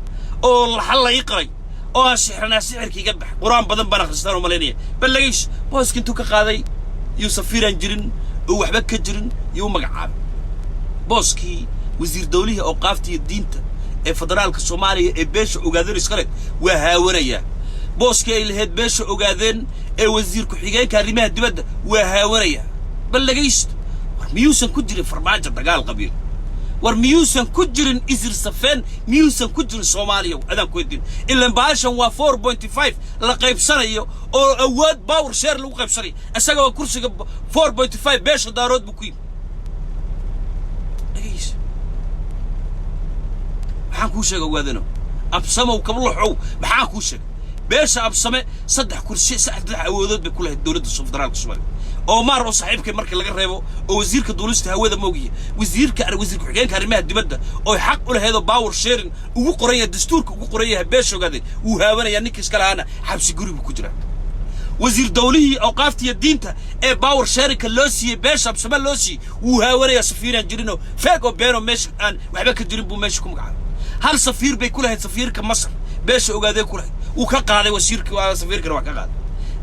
oo la xalay qaray oo sixrana sixirkiiga bax quraan badan baan akhristaan oo maleynaya bal lagaysto booski intuu ka qaaday yuusafiran jirin oo waxba ka jirin iyo magacaabin booski wasiir dawlihi oo qaaftiyo diinta ee federaalka Soomaaliya ee beesha ogaadeen iskale waa haawanaya booski ay lahayd beesha ogaadeen ee wasiir ku xigeenka arrimaha dibadda waa haawanaya bal lagaysto war miyuusan ku jirin farmaajo dagaal qabiil war miyuusan ku jirin isir safeen miyuusan ku jirin Soomaaliya adan ku idin ilaa baashan waa 4.5 la qaybsanayo oo awood power share lagu qaybsanayo asagoo kursiga 4.5 beesha daarood buu ku maxaan kuu sheega waadano absamow kablaxow maxaan kuu sheega beesha absame saddex kursi saddex awoodood bay ku lahayd dawladda federaalka Soomaaliya oo maar oo saaxiibkay markii laga reebo oo wasiirka duulista hawada moogiye wasiirka xigeenka arrimaha dibadda oo xaq u lahayd oo power sharing ugu qoran yahay dastuurka ugu qoran yahay beesha ogaday uu haawanaya ninka iska lahaana xabsi guriga ku jira wasiir dawlihii awqaaftiya diinta ee power sharing ka loo siiyay beesha absame loo siiyay uu haawanaya safiiraan jirino feego beeno meesha aan waxba ka jirin buu meesha ku magacaabay hal safiir bay ku lahayd safiirka Masar beesha ogaday ku lahayd uu ka qaaday wasiirka waa safiirka wax ka qaaday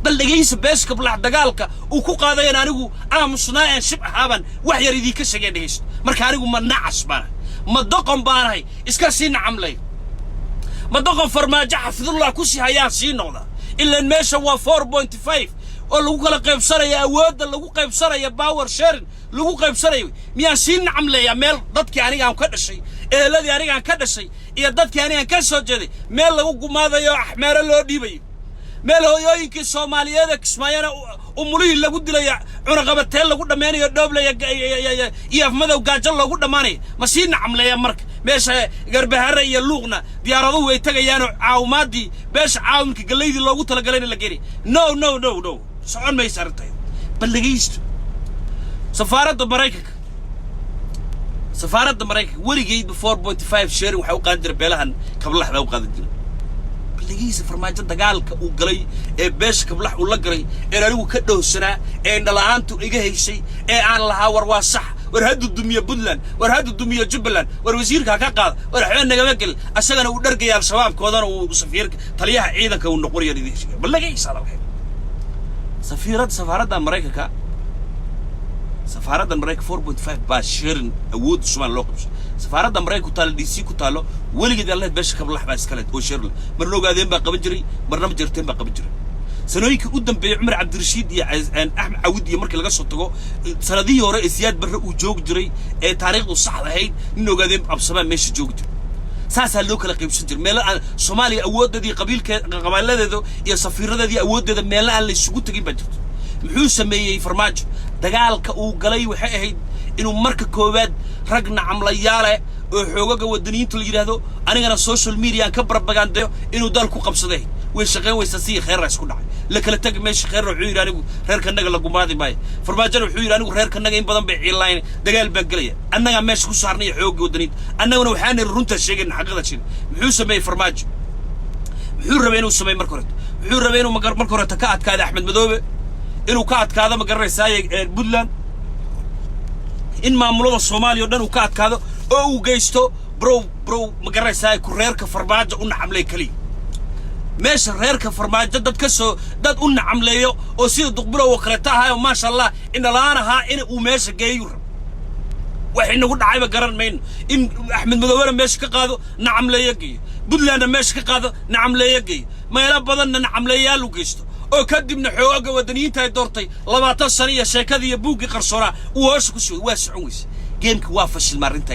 bal dhageysa beesha kablax dagaalka uu ku qaadayeen anigu aamusnaa aan shib ahaaban wax yar idii ka shaqeyn dhageysa marka anigu ma nacas baan ma doqon baanahay iska sii nacamlay ma doqon farmaajo xafidullah ku sii hayaan sii noqda ilaa meesha waa 4.5 oo lagu kala qaybsanayo awoodda lagu qaybsanayo power sharing lagu qaybsanayo miyaa sii nacamleeya meel dadkii aniga aan ka dhashay eeladii aniga aan ka dhashay iyo dadkii aniga aan ka soo jeeday meel lagu gumaadayo axmeero loo dhiibayo meel hooyooyinkii Soomaaliyeed Kismaayana umulihii lagu dilay cunaqabateen lagu dhameenayo dhooblaya iyo afmadow gaajal lagu dhamaanay ma sii nacamleeya marka meesha garbahare iyo luuqna diyaaraduhu way tagayaan caawmaadii beesha caawinka galeydii loogu talagalay in la geeri no socon ma isartay balageysto safaaradda Mareykanka weligeed 4.5 sharing waxa uu qaadan jiray beelahan kablaxda uu qaadan jiray balageysto farmaajo dagaalka uu galay ee beesha kablax uu la galay ee anigu ka dhowsanaa ee dhalaantu iga heysay ee aan lahaa war waa sax war hadu dumiya Puntland war hadu dumiya Jubbaland war wasiirka ka qaad war xubin naga gal asagana uu dhargaya al-shabaabkoodana uu safiirka taliyaha ciidanka uu noqonayo idin balageysto safaaradda Mareykanka 4.5 baa sharing awood Soomaaliya loo qabso safaaradda Mareykanka ku taal DC ku taalo weligeed Allah beesha kablax baa iska leh oo sharing marna ogaadeen baa qaban jiray marna ma jirteen baa qaban jiray sanooyinkii u dambeeyay Umar Cabdirashiid iyo Axmed Cawid iyo markii laga soo tago sanadihii hore Siyaad Barre uu joog jiray ee taariikhdu sax ahayd in ogaadeen absama meesha joog jiray saasaa loo kala qaybsan jiray meel aan Soomaaliya awooddeedii qabiiladeedu iyo safiiradeedii awooddeeda meel aan la isugu tagin baa jirto muxuu sameeyay farmaajo dagaalka uu galay waxay ahayd inuu marka koowaad rag nacamlayaale oo xoogaga wadaniinta la yiraahdo anigana social media aan ka barbagandayo inuu dalku qabsaday way shaqeyn waysa si khayr isku dhacay la kala tag meesha khayr wuxuu yiri anigu reerkanaga la gumaadi maayo farmaajo wuxuu yiri anigu reerkanaga in badan bay ciilayn dagaal baa galaya annaga meesha ku saarnay xoogaga wadaniinta annaguna waxaan runta sheegay xaqada sheegay muxuu sameeyay farmaajo muxuu rabay inuu sameeyo marka hore wuxuu rabay inuu marka hore ka adkaado Axmed Madoobe inuu ka adkaado ma garanaysaa Puntland in maamulada Soomaaliya dhan uu ka adkaado oo uu geysto bro ma garanaysaa ku reerka farmaajo u nacamlay kali meesha reerka farmaajo dad u nacamleeyo oo sida duqbulo oo kale tahay ma sha Allah in laanaha in uu meesha geeyo waxay nagu dhacayba garan mayn in Axmed Madoobe meesha ka qaado nacamleeyo geeyo Puntland meesha ka qaado nacamleeyo geeyo meelo badan nacamleeyaal u geysto oo kadibna xoogaga wadaniinta ay doortay 20 sano iyo sheekadii iyo buugi qarsoona uu hoos ku soo waa socon weys geemka waa fashil marinta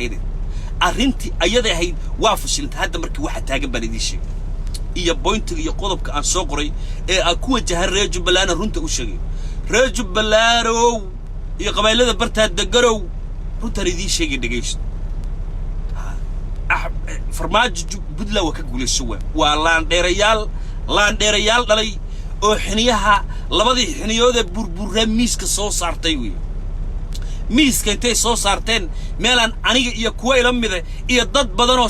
arintii ayada ahayd waa fashilta hadda markii waxa taagan baan idin sheegay iyo pointiga iyo qodobka aan soo qoray ee aan ku wajahay reer Jubbaland runta u sheegay reer Jubbaland iyo qabaylada bartaad dagarow runta idin sheegay dhageysto farmaajo Puntland waa ka guuleysay waa laan dheerayaal dhalay oo xiniyaha labadii xiniyood burburra miiska soo saartay miiska intay soo saarteen meelan aniga iyo kuwa ila mid iyo dad badan oo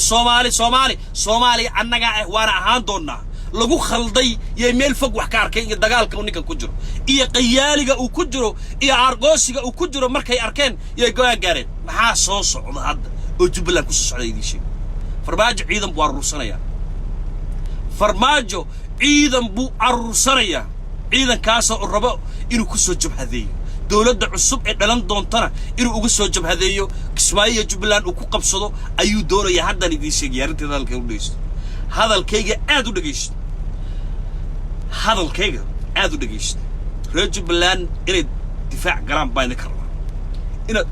Soomaali annaga waana ahaan doonaa lagu khalday iyo meel fog wax ka arkay iyo dagaalka ninkan ku jiro iyo qayaaliga uu ku jiro iyo argoosiga uu ku jiro markay arkeen iyo go'aan gaareen maxaa soo socda hadda oo Jubbaland ku soo socday idin sheeg farmaajo ciidan buu arursanaya farmaajo ciidan buu arursanaya ciidankaas oo rabo inuu ku soo jabhadeeyo dawladda cusub ee dhalan doontana inuu uga soo jabhadeeyo Kismaayo Jubbaland uu ku qabsado ayuu doonaya hadda idin sheegay arinteeda hadalkayga aad u dhageysto reer Jubbaland inay difaac galaan baan ka rabaa inaad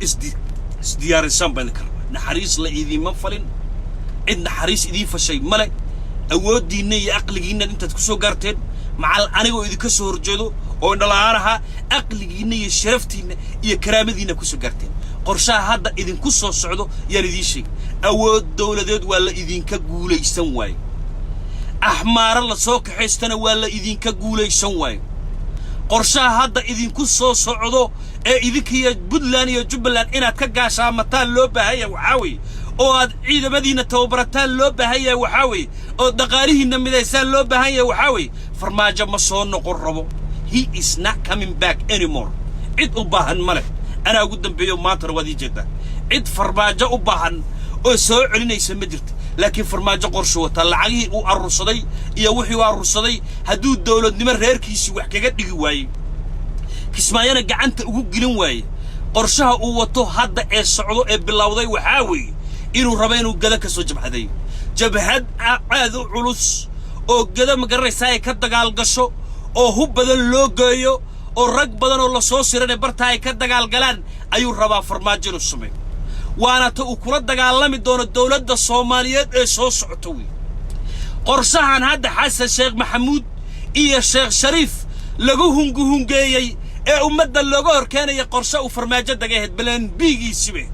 isdiyaarisan baan ka rabaa naxariis la idima falin cid naxariis idin fashay male awoodiina iyo aqligiina intaad ku soo gaarteen macal aniga oo idinka soo horjeedo oo indhalaanaha aqligiina iyo sharaftiina iyo karaamadiina ku soo gaarteen qorshaha hadda idinku soo socdo yaan idin sheegay أود دولة ديد ولا إذن كقولي سنواي أحمر الله سوق حستنا ولا إذن كقولي سنواي قرشها هذا إذن كسو صعدو إذن كي بدلان يجبلان إنا كجاشا متان لوبة هي وحاوي أو عيد مدينة توبرتان لوبة هي وحاوي أو دقاريه النميديسان لوبة هي وحاوي فرماجة مصون نقربو he is not coming back anymore عيد أباهن ملك أنا قدام بيوم ماتر وذي جدا عيد فرماجة أباهن أو سوء علينا يسمى لكن فرماجة قرشوة طلعيه والرصدي يوحي والرصدي هدود دولة نمر هيركيسي وحكي قد واي كسمايانا قعنت أقول قلن واي قرشها قوته هذا السعودو بالله وحاوي إنو ربينو قدا كسو جبهدي جبهد عاذو علوس أو قدا مقرساي كدقال قشو أو هو بدن لوغيو أو رق بدن الله صوصيران برتاي كدقال قلان أيو ربا فرماجة السمي وانا تأكل دقالمي دون الدولة الصوماليات إيسوس عطوي قرصان هذا حاسة الشيخ محمود إيه الشيخ شريف لقوهم جاي أمد اللقور كان يقرصا وفرماجة دقاهد بلان بيجي سبه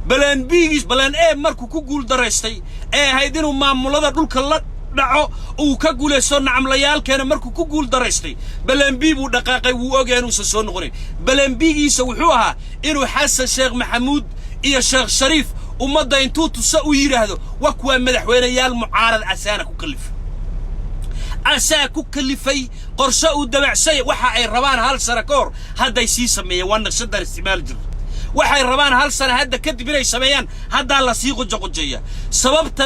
بلان بيجي بلان مركو كقول درستي هيدينو معمولات دول كلا دعو وكقول سون عمليال كان مركو كقول درستي بلان بيبو دقاقي وأجانو سون غري بلان بيجي سوحوها إنه حاسة الشيخ محمود إيه الشيخ شريف ومضى انتو تسوي هذا وكوا مدحوينيال معارض عسانا كلف عسا كلفي قرشاء ودمع سي وحا اي ربان هالسنكور هذا يسي سميه وانا شدر استعمال جر وحا اي ربان هالسنه هذا كدب لي سميان هذا لا سيقو جقجيه سببت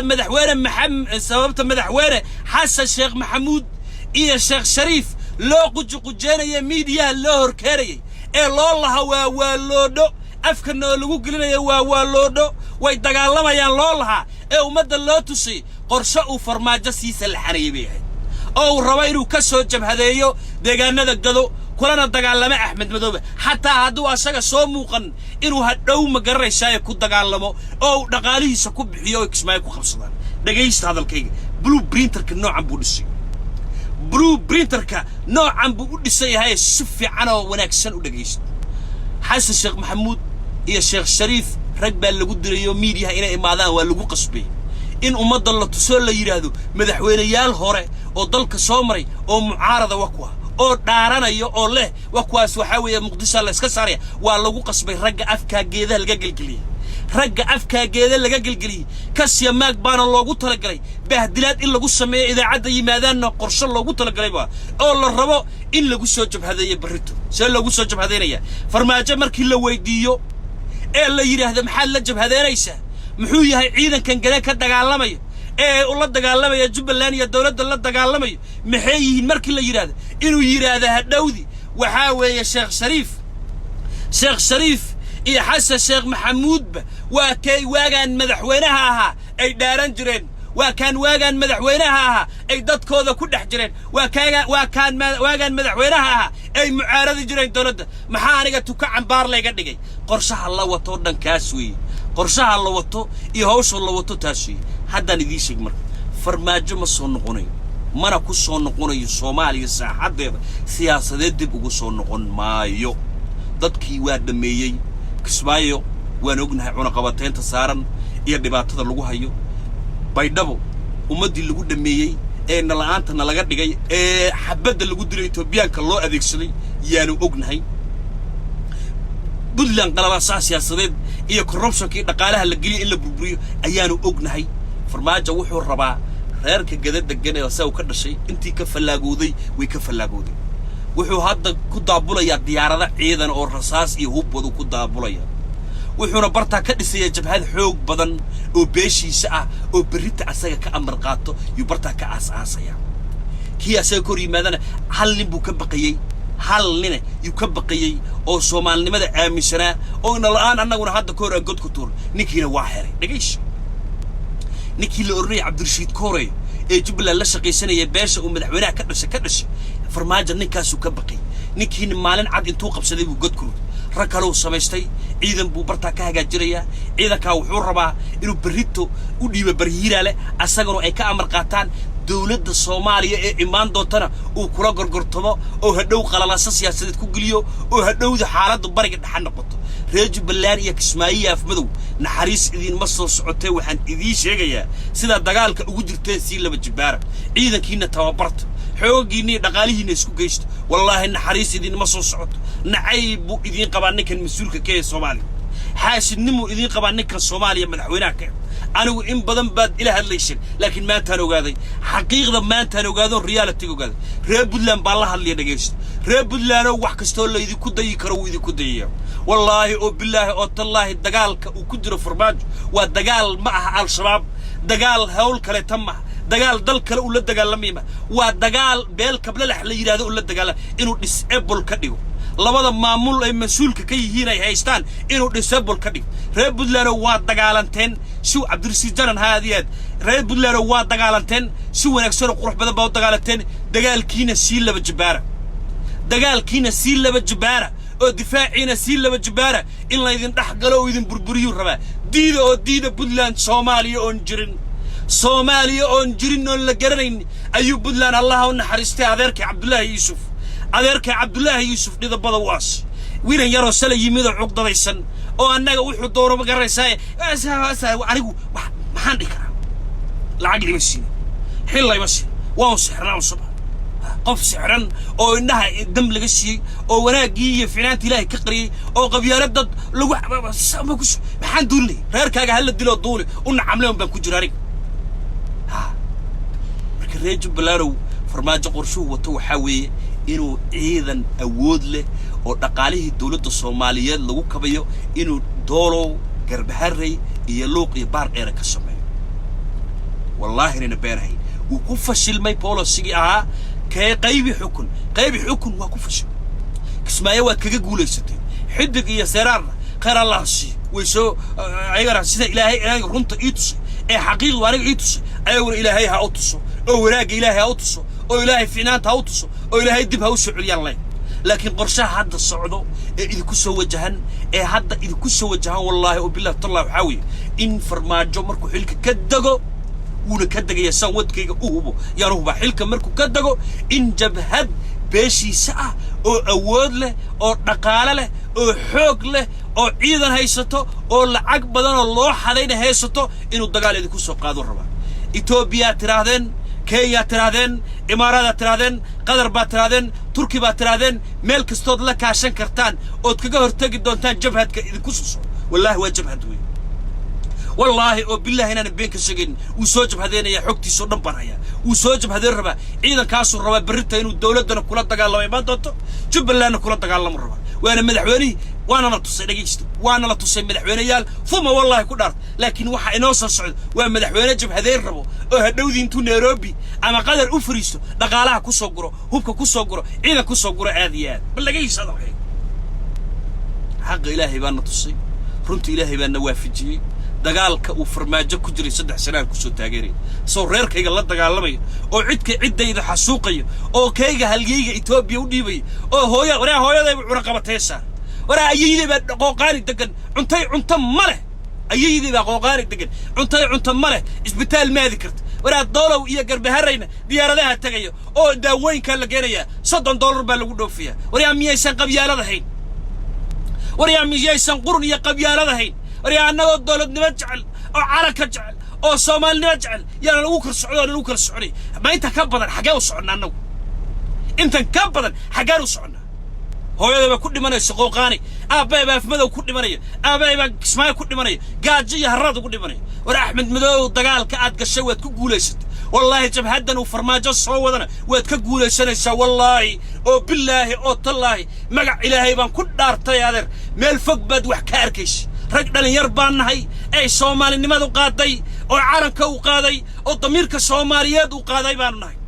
مدحوينه حس الشيخ محمود إيه الشيخ شريف لو قجقجينيا ميديا لو هركاري اي لولها والودو أفكرنا لو قلنا واللودو ويدقالما يا لولها أو مدى اللوتوسي قرشاء فرماجة سيس الحريبيه أو رويرو كسو جبهديو دقانا دقدو كلنا دقالما أحمد مدوبة حتى هادو أساقا صوموقا إنو هادو مقرر شايا كو دقالما أو دقاليه سكو بحيو إكسمايكو خمسدان دقايست هذا الكيغ بلو برينتر كنوعا بودسي بلو برينتر كنوعا بودسي هاي سفي عنا وناكسن ودقايست حاسس الشيخ محمود إيه الشيخ شريف رجب اللي قدر يوم ميديا هنا إمادان ولا جو قصبي إن أمد الله تسول يرادو مدحوينيال هوري أو ضلك صومري أو معارضة وكوا أو دارنا يو أو له وكوا سوحاوية مقدسة لسكسارية ولا جو قصبي رجع أفكا جيدا لجاجل جلي رجع أفكا جيدا لجاجل جلي كسي ماك بان الله قلت لك جلي بهدلات إلا قصة ما إذا عدا يمادان قرش الله قلت لك جلي بقى أول الربا إلا قصة جب هذا يبرته سأل له قصة جب هذينيا فرماجة مركي لو ويديو إلا يري هذا محل جب هذينيسه محوية عيدا كان جلاك الدجالمي والله الدجالمي جبلان يا الدولة الله الدجالمي محيي مركي اللي يراد إنه يراد هالدودي وحاول يا شيخ شريف يحس الشيخ محمود وكي واجن مدحوينها أي دارن جرين وكان واجن مدحوينها أي ضد كذا كل حجرين وكان واجن مدحوينها أي معارض جرين دولة محانجة تكعن بارلي قدقي قرصها الله وطردن كاسوي قرشها الله وطو يهوش الله وطو تاشي حدا نديشك مر فرماجة ما صون نقوني ما نكون صون نقوني الصومالي حدا سياسة دب وصون نقون مايو ضدكي واد ميي كسبايو ونقنها عنقبتين تصارن يدبات هذا اللي هيو بيدبو ومدي اللي قد ميي إن الآن نلاقي دقي حبد اللي قدر يتوبيان كله أذيك سلي يانو أقنهاي بدلان قلبا سياسيد iyo corruption-kii dhaqaalaha la geliyay in la burburiyo ayaanu ognahay farmaajo wuxuu rabaa reerka gadad degan ee saw ka dhashay intii ka falaagooday way ka falaagooday wuxuu hadda ku daabulaya diyaarada ciidan oo rasaas iyo hub wada ku daabulaya wuxuuna barta ka dhisay jabhad xoog badan oo beeshiisa ah oo berita asaga ka amar qaato iyo barta ka asaasaya kii asaga kor yimaadana hal nin buu ka baqayay hal nin yu ka baqayay oo Soomaalnimada aaminsana oo in la-aan annaguna hadda koor aan god ku tuur ninkiina waa xiray dhageysh ninkii la oranay Cabdirashiid Koore ee Jubbaland la shaqaysanaya beesha uu madaxweynaha ka dhashay farmaajo ninkaas uu ka baqay ninkiina maalin cad intuu qabsaday buu god ku rag kale uu samaystay ciidan buu barta ka hagaajiraya ciidanka wuxuu rabaa inuu berrito u dhiibo barhiiraale asaguna ay ka amar qaataan دولة الصومالية إيمان دوتنا وكلا قرقرطمه أو هدو قللا سياسة كوجليو أو هدو ذا حالات بركة حنا قط رجب بالله كسماية في مدو نحريس إذن مصر سعوته وحن إذي شيء سيدا دجال كوجر تسيل بجبارة إذا كنا توابرت حوجيني دقاليه نسكو جيشت والله إن حريس إذن مصر سعوت نعيب إذن قبلنا كان مسؤول كي الصومالي حاس النمو إذن قبلنا كان الصومالي مدحوناك أنا وإن بدن باد إلى هالليشن لكن ما تانو قاضي حقيقة ما تانو قاضي الريالة قاضي رب الله بالله اللي نجست رب الله لو وحكستول إذا كده يكرو إذا كده والله أو بالله أو تالله الدجال وكدر فرماج والدجال مع الشباب دجال هول كله تمه دجال دل كله ولا دجال لميمة والدجال بيل قبل الحليل هذا ولا دجال إنه disable كديو labada maamul ay mas'uulka ka yihiin ay haystaan inuu disable ka dhig reer Puntland waa dagaalanteen si Cabdirasiis Janan haadiyad reer Puntland waa dagaalanteen si wanaagsan qurux badan baa u dagaalanteen dagaalkiina si laba jibaara oo difaaciina si laba jibaara in la idin dhaxgalo oo idin burburiyo raba diida Puntland Soomaaliya oon jirin oo la garanayn ayuu Puntland Allah u naxariistay adeerkii Cabdullaahi Yuusuf dhida bada waas wiiran yaro sala yimid cugdadaysan oo annaga wuxuu dooro ma garanaysaa anigu maxaan dhikaraa lacag lima siin xillay ma siin waan sixraan sabab qof sixran oo innaha dam laga siiyay oo wanaagii iyo finaanta Ilaahay ka qariyay oo qabyaalad dad lagu maxaan duulay reerkaaga hal dilo duuli una camleen baan ku jiraa marka reejo balaalow farmaajo qorshuhu wato waxa weeye inuu ciidan awood leh oo dhaqaalihii dawladda Soomaaliyeed lagu kabayo inuu doolow garbaharey iyo luuq iyo baar dheer ka sameeyo wallahi inna beerahay uu ku fashilmay policy ahaa qaybi xukun waa ku fashil kismaayo waad kaga guuleysatay xidig iyo saraarna qar Allah si wayso ayagana sida ilaahay runta iitus ee xaqiiqo aniga iitus ayaguna ilaahay ha u tuso oo waraaga ilaahay ha u tuso oo ilaahay finaanta ha u tuso oo ilaahay dib ha u soo celiyaan laakiin qorshaha hadda socdo ee idinku soo wajahan wallahi oo billaah tallah xawi in farmaajo markuu xilka ka dago ولا كدقة سوت كي أوبو يا رهبة حلك مركو كدقة إن جبهد بشي ساعة أو أود له أو نقال له أو حق له أو أيضا هيستو أو العق بدن الله حدين هيستو إنه الدجال يدكو سقاط الربع إثيوبيا تراهن كينيا تراهن إمارات تراهن قطر بتراهن تركيا بتراهن ملك استود لك عشان كرتان أو تكجر تجد دونتان جبهد يدكو والله هو جبهد وين والله وبالله هنا نبينك السجن وسوجب هذين يا حكتي صدم برهيا وسوجب هذين الربا إذا كاسوا الربا بريتين والدولة دنا كلها تقال ما دوتو جب الله أنا كلها تقال الربا وأنا مدحوني وأنا لا تصير جيشت وأنا لا تصير مدحوني يال ثم والله كل لكن واحد ناصر صعد وأنا مدحوني جب هذين الربا هدودي انتو نيروبي أما قدر أفريستو دقالها كوسوجرو هوبك كوسوجرو إذا كوسوجرو عاديات بل جيش هذا حق إلهي بأن تصير رنت إلهي بأن وافجي dagaalka uu farmaajo ku jiray 3 sano ku soo taageeray soo reerkayga la dagaalamay oo cidayda xasuuqay oo kayga halgeyga Itoobiya u dhiibay oo hooyaday cuna qabataysa ayayday ba qooqaani degan cunto male ayayday ba qooqaani degan cunto male isbitaal maadi karta doolow iyo garbaharayna diyaaradaha tagayo oo daaweynka la geenaya $30 baa lagu dhoofiyaa miyaysan qabyaalada hayn miyaysan qurun iyo qabyaalada hayn أنا الدولة نبجعل أو عركة جعل أو صومال نبجعل يا لو كل سعودي لو كل سعودي ما أنت كبر حاجة وصعنا نو أنت كبر حاجة وصعنا هو يا كل من السقوقاني أبى في مدو كل من أبى اسمه كل من قاعد جي هراد كل من ورحمد مدو دجال كعد كشوت كقوليست والله جب هدنا وفرماجة صوّدنا وتكقول سنة والله أو بالله أو تالله مجا إلهي بان كل دار تيادر مال فوق بد وحكاركش رجل يربان هاي أي صومالي نماذو قاضي أو عرنك وقاضي أو ضميرك صوماليات وقاضي بانهاي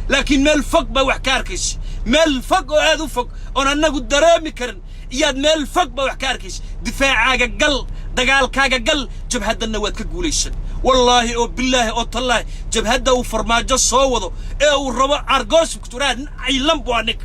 لكن مال فوق بوحكاركش مال فوق وهذا فوق أنا نقول درامي كرن ياد مال فوق بوحكاركش دفاع قل دجال قل جب هذا النواد كقوليشن والله أو بالله أو تالله جب هذا وفرماجة صوّده أو الربع أرجوس كتوران عيلان بوانك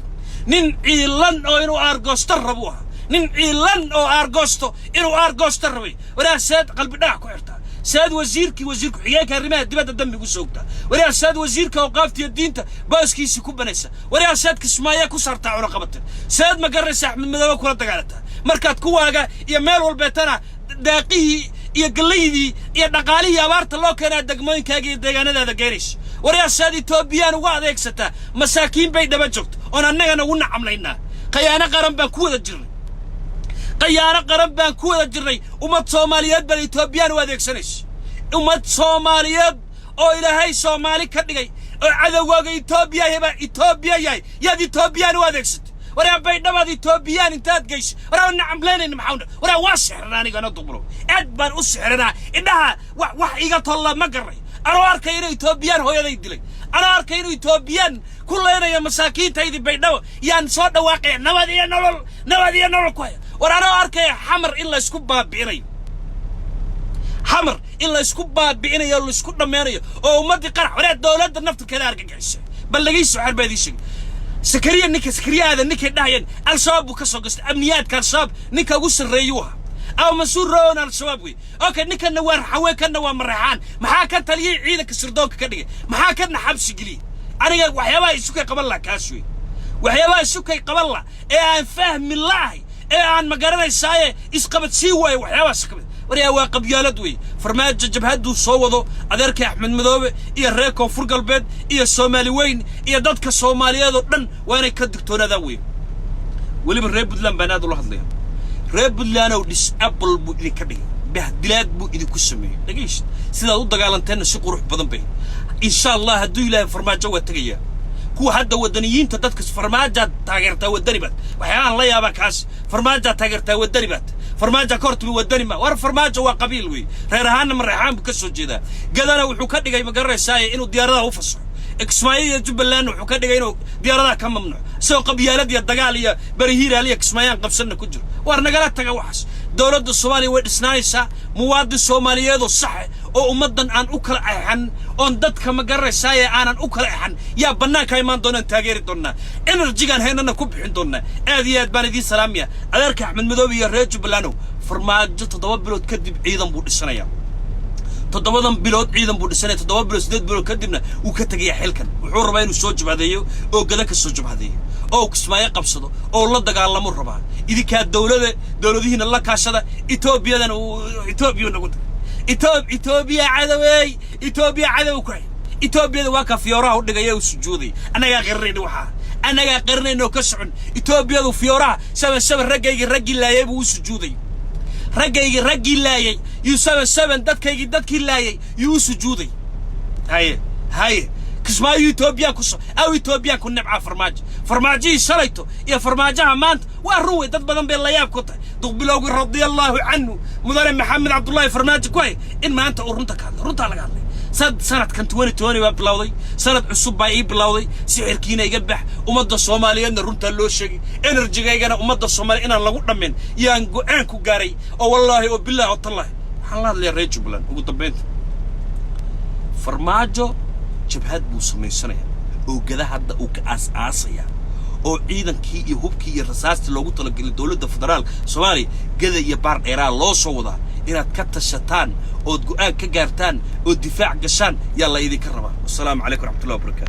نين عيلان أو إنه أرجوس تربوها نين عيلان أو أرجوستو إنه أرجوس تربي ولا ساد قلب ناكو عرتا ساد وزيرك وزيرك حياك الرماد دبادة دم بيقصوكتا وريا ساد وزيرك وقافتي الدينتا باسكي سيكون بنسا وريا ساد كسمايا كسر تاعو رقبتك ساد مقرس أحمد مدوك ولا دقالتها مركات كواغا يا مال والبيتنا داقيه يا قليدي يا دقالي أبارت الله كان دقمين كاجي دقانا هذا جيرش وريا ساد توبيان وقاعد يكستا مساكين بيد بجوكت أنا نجنا ونعملنا قيانا قرن بكوذا جري قيانا قرن بكوذا جري ومت صوماليات بالإثيوبيان واديك سنش ومت صوماليات أو إلى هاي صومالي كدقي هذا واقع إثيوبيا هبا إثيوبيا يا دي إثيوبيان واديك ست ورا بيدنا ما دي إثيوبيان انتاد جيش ورا نعملين إن محاولنا ورا واسحرنا نيجا نطبلو أدبر أسحرنا إنها وحيقة الله ما قري أنا أركينو إثيوبيان هو يدي دلي أنا أركينو إثيوبيان كلنا يا مساكين تيدي بيدنا يا نصاد واقع نوادي نول كويا ورانا أركي حمر إلا يسكبها بعيني حمر إلا يسكبها بعيني يلا يسكبها مانية أو ما تقرح ولا الدولة النفط كذا أرجع عيشه بل لقيس حرب هذه الشيء سكريا هذا نك داين الشباب وكسوقس أمنيات كالشباب نك وصل ريوها أو مسؤول رون الشباب أوكي نك النوار حوي كنا مريحان محاكا تلي عيدك السردوك كده محاكا نحبس جلي أنا وحياة يسوق قبل الله كاسوي وحياة يسوق قبل الله إيه فهم الله إيه عن مقارنة الساية إسقبت سيوة وحياة سكبت وريا واقب يالدوي فرمات جبهدو صوضو أدرك أحمد مذوبة إيه الريكو فرق البيت إيه الصومالي وين إيه ضدك الصوماليات ودن وأنا كدكتور ذوي واللي من ريب بدلان بنادو الله ليه ريب بدلان وديس أبل بو إذا كبي بهدلات بو إذا كسمي لقيش سيدا ضد قالنتين الشق روح بدن به إن شاء الله هدو إلى فرمات جوة تجيه كو حد ودنيين تدكس فرماجة تاجرتها والدربات وحيان الله يا بكاس فرماجة تاجرتها والدربات فرماجة كورت والدربة ور فرماجة وقبيل وي ريرهان من ريحان بكسو جدا قال أنا وحكاد جاي مقرر ساي إنه ديارها وفصل إسماعيل جبلان وحكاد جاي إنه ديارها كم ممنوع سو قبيلة دي الدجالية بريهير عليه إسماعيل قبسنا كجر ورنقلت تجوحس دولة الصومالي ودسنايسا مواد الصومالية ذو الصح أو مدن عن أكل عن دت كما جرى سايا عن أكل عن يا بنا كيمان دونا تاجر دونا إن الرجال هنا نكوب عندنا هذه أدبان دي سلامية أدرك أحمد مذوبي الرجل بلانو فرماج تضوب بلود كذب عيدا بود السنة تضوب بلود عيدا بود السنة تضوب بلود سدد بلود كذبنا وكتجي حلكن وحور بينو سوج بهذيه أو كذاك السوج بهذيه أو كسماية قبصده أو الله دقال الله مربع إذا كانت دولة هنا الله كاشدا إثيوبيا ذا إثيوبيا نقول إثيوبيا عدوي كوي إثيوبيا ذواك فيورا ودقيا وسجودي أنا يا غيرني دوحة أنا يا غيرني إنه كسرن إثيوبيا ذو فيورا سبب رجع لا يبو سجودي رجع لا يسبب دتك لا يسجودي هاي كسماء إثيوبيا أو إثيوبيا كنا مع فرماجي شريته يا فرماجها مانت وروي تبدأ بالله يابكته دقبلوق رضي الله عنه مدرب محمد عبد الله فرماج كوي إن ما أنت أورنتك هذا رنت على قال سنة كنت 20 بلاوضي سنة عصب باي بلاوضي سعر كينا يقبح ومضى الصومالي أن رنت اللوشي إنرجي جاينا ومضى الصومالي إن الله قلنا من يانجو أنكو جاري أو والله وبالله والله الله اللي ريجو بلان وقلت بنت فرماجو جبهات بوسمي سنة أو كذا حدا أو كأساسية أو عيدا كي يهوب كي الرصاص اللي قلت لك الدولة الفدرال سومالي كذا يبار إيران لو صودا إيران كت الشتان أو تقول كجارتان أو الدفاع قشان يلا يدي كربا والسلام عليكم ورحمة الله وبركاته.